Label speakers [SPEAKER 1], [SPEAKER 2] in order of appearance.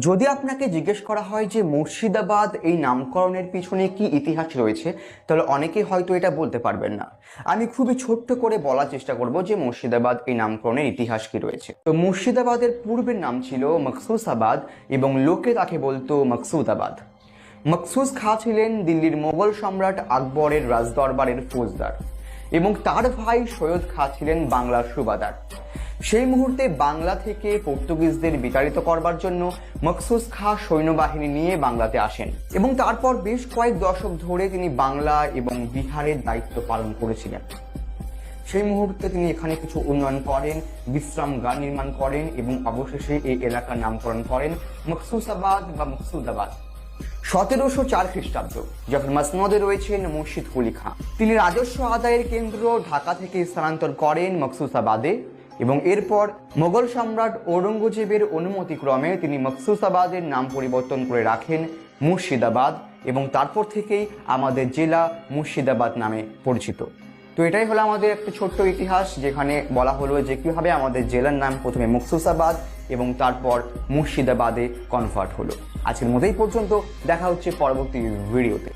[SPEAKER 1] যদি আপনাকে জিজ্ঞেস করা হয় যে মুর্শিদাবাদ এই নামকরণের পিছনে কি ইতিহাস রয়েছে, তাহলে অনেকেই হয়তো এটা বলতে পারবেন না। আমি খুবই ছোট্ট করে বলার চেষ্টা করব যে মুর্শিদাবাদ এই নামকরণের ইতিহাস কি রয়েছে। তো মুর্শিদাবাদের পূর্বের নাম ছিল মকসুসাবাদ এবং লোকে তাকে বলতো মকসুদাবাদ। মকসুস খাঁ ছিলেন দিল্লির মোগল সম্রাট আকবরের রাজদরবারের ফৌজদার এবং তার ভাই সৈয়দ খাঁ ছিলেন বাংলার সুবাদার। সেই মুহূর্তে বাংলা থেকে পর্তুগিজদের বিতাড়িত করবার জন্য মকসুস খাঁ সৈন্যবাহিনী নিয়ে বাংলাতে আসেন এবং তারপর বেশ কয়েক দশক ধরে তিনি বাংলা এবং বিহারের দায়িত্ব পালন করেছিলেন। সেই মুহূর্তে তিনি এখানে কিছু উন্নয়ন করেন, বিশ্রামগার নির্মাণ করেন এবং অবশেষে এই এলাকার নামকরণ করেন মকসুসাবাদ বা মকসুদাবাদ। 1704 খ্রিস্টাব্দ, যখন মসনদে রয়েছেন মুর্শিদ কুলি খাঁ, তিনি রাজস্ব আদায়ের কেন্দ্র ঢাকা থেকে স্থানান্তর করেন মকসুসাবাদে এবং এরপর মোগল সম্রাট ঔরঙ্গজেবের অনুমতিক্রমে তিনি মকসুসাবাদের নাম পরিবর্তন করে রাখেন মুর্শিদাবাদ এবং তারপর থেকেই আমাদের জেলা মুর্শিদাবাদ নামে পরিচিত। তো এটাই হলো আমাদের একটা ছোট্ট ইতিহাস, যেখানে বলা হলো যে কিভাবে আমাদের জেলার নাম প্রথমে মকসুসাবাদ এবং তারপর মুর্শিদাবাদে কনভার্ট হলো। আজকের মতো এই পর্যন্ত, দেখা হচ্ছে পরবর্তী ভিডিওতে।